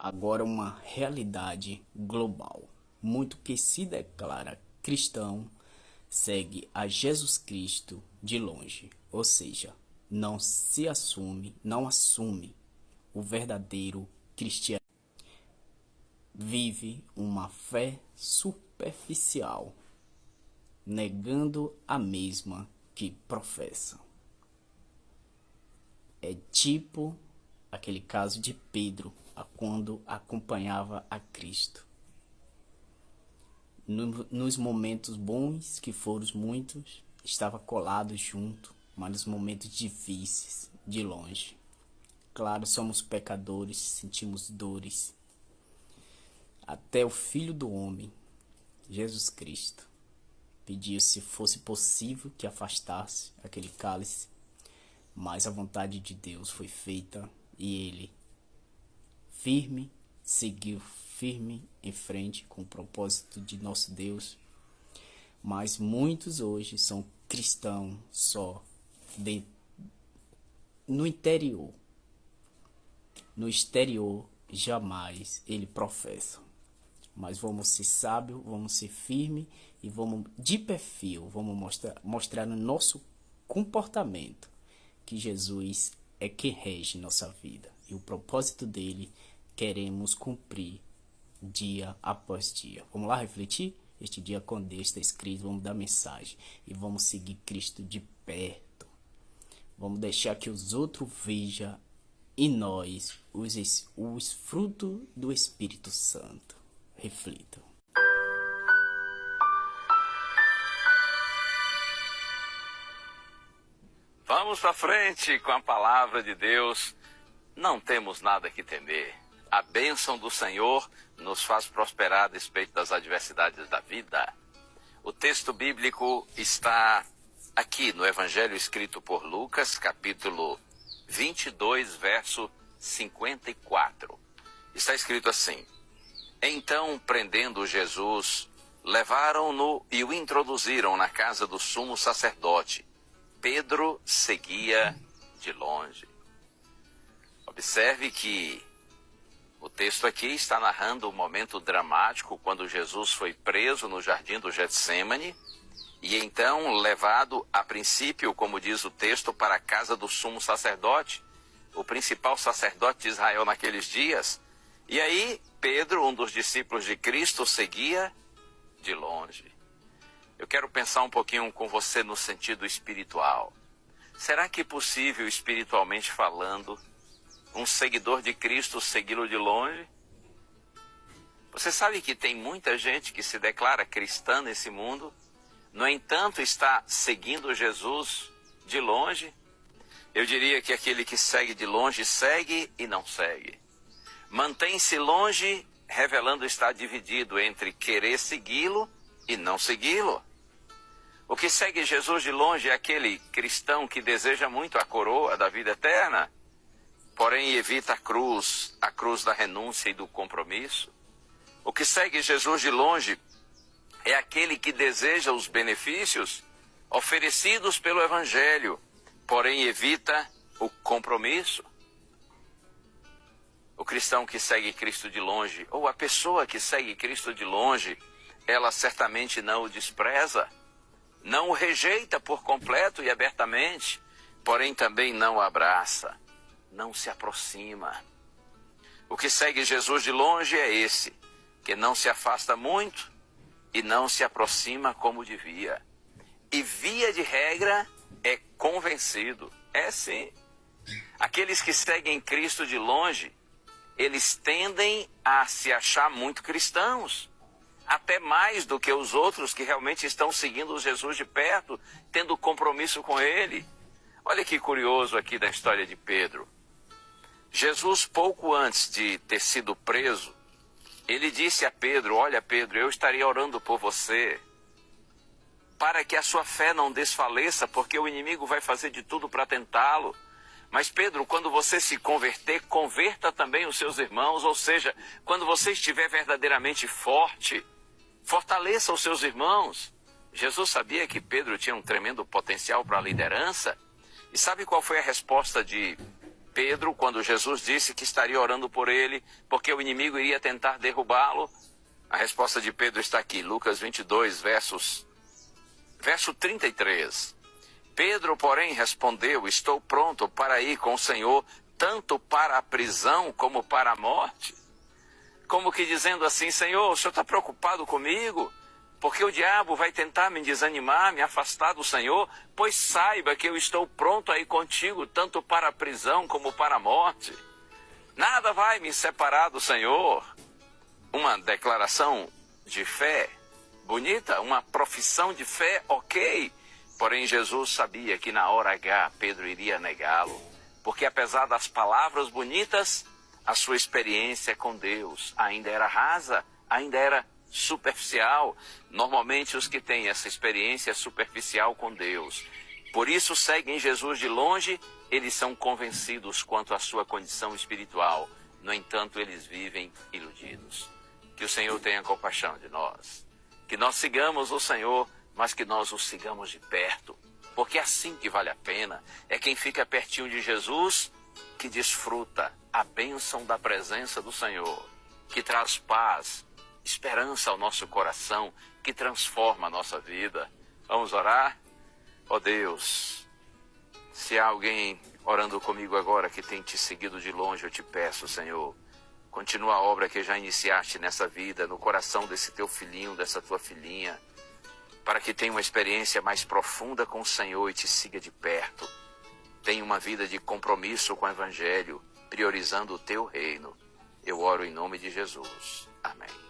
agora uma realidade global. Muito que se declara cristão segue a Jesus Cristo de longe, ou seja, não assume o verdadeiro cristianismo. Vive uma fé superficial, negando a mesma que professa. É tipo aquele caso de Pedro, quando acompanhava a Cristo. Nos momentos bons, que foram muitos, estava colado junto, mas nos momentos difíceis, de longe. Claro, somos pecadores, sentimos dores. Até o Filho do Homem, Jesus Cristo, pediu se fosse possível que afastasse aquele cálice, mas a vontade de Deus foi feita e ele seguiu firme em frente com o propósito de nosso Deus. Mas muitos hoje são cristãos só no interior. No exterior jamais ele professa. Mas vamos ser sábios, vamos ser firmes e vamos de perfil, vamos mostrar no nosso comportamento que Jesus é quem rege nossa vida. E o propósito dele queremos cumprir dia após dia. Vamos lá refletir? Este dia com Deus está escrito, vamos dar mensagem e vamos seguir Cristo de perto. Vamos deixar que os outros vejam em nós os frutos do Espírito Santo. Reflitam. Vamos para frente com a palavra de Deus. Não temos nada que temer. A bênção do Senhor nos faz prosperar a despeito das adversidades da vida. O texto bíblico está aqui no Evangelho escrito por Lucas, capítulo 22, verso 54. Está escrito assim: Então, prendendo Jesus, levaram-no e o introduziram na casa do sumo sacerdote. Pedro seguia de longe. Observe que o texto aqui está narrando um momento dramático quando Jesus foi preso no jardim do Getsêmani e então levado, a princípio, como diz o texto, para a casa do sumo sacerdote, o principal sacerdote de Israel naqueles dias. E aí Pedro, um dos discípulos de Cristo, seguia de longe. Eu quero pensar um pouquinho com você no sentido espiritual. Será que é possível, espiritualmente falando, um seguidor de Cristo segui-lo de longe? Você sabe que tem muita gente que se declara cristã nesse mundo, no entanto está seguindo Jesus de longe? Eu diria que aquele que segue de longe segue e não segue. Mantém-se longe, revelando estar dividido entre querer segui-lo e não segui-lo. O que segue Jesus de longe é aquele cristão que deseja muito a coroa da vida eterna, porém evita a cruz da renúncia e do compromisso. O que segue Jesus de longe é aquele que deseja os benefícios oferecidos pelo Evangelho, porém evita o compromisso. O cristão que segue Cristo de longe, ou a pessoa que segue Cristo de longe, ela certamente não o despreza, não o rejeita por completo e abertamente, porém também não o abraça, não se aproxima. O que segue Jesus de longe é esse, que não se afasta muito e não se aproxima como devia. E via de regra é convencido. É sim. Aqueles que seguem Cristo de longe, eles tendem a se achar muito cristãos, até mais do que os outros que realmente estão seguindo Jesus de perto, tendo compromisso com ele. Olha que curioso aqui da história de Pedro. Jesus, pouco antes de ter sido preso, ele disse a Pedro: olha, Pedro, eu estaria orando por você, para que a sua fé não desfaleça, porque o inimigo vai fazer de tudo para tentá-lo. Mas Pedro, quando você se converter, converta também os seus irmãos, ou seja, quando você estiver verdadeiramente forte, fortaleça os seus irmãos. Jesus sabia que Pedro tinha um tremendo potencial para a liderança. E sabe qual foi a resposta de Pedro, quando Jesus disse que estaria orando por ele, porque o inimigo iria tentar derrubá-lo, a resposta de Pedro está aqui, Lucas 22, verso 33. Pedro, porém, respondeu, estou pronto para ir com o Senhor, tanto para a prisão como para a morte. Como que dizendo assim, Senhor, o Senhor está preocupado comigo? Porque o diabo vai tentar me desanimar, me afastar do Senhor? Pois saiba que eu estou pronto a ir contigo, tanto para a prisão como para a morte. Nada vai me separar do Senhor. Uma declaração de fé bonita, uma profissão de fé, ok. Porém, Jesus sabia que na hora H, Pedro iria negá-lo. Porque apesar das palavras bonitas, a sua experiência com Deus ainda era rasa, ainda era superficial. Normalmente os que têm essa experiência superficial com Deus, por isso seguem Jesus de longe, eles são convencidos quanto à sua condição espiritual. No entanto, eles vivem iludidos. Que o Senhor tenha compaixão de nós. Que nós sigamos o Senhor, mas que nós o sigamos de perto. Porque é assim que vale a pena. É quem fica pertinho de Jesus que desfruta a bênção da presença do Senhor, que traz paz, esperança ao nosso coração, que transforma a nossa vida. Vamos orar? Ó Deus, se há alguém orando comigo agora que tem te seguido de longe, eu te peço, Senhor, continua a obra que já iniciaste nessa vida, no coração desse teu filhinho, dessa tua filhinha, para que tenha uma experiência mais profunda com o Senhor e te siga de perto. Tenha uma vida de compromisso com o Evangelho, priorizando o teu reino. Eu oro em nome de Jesus. Amém.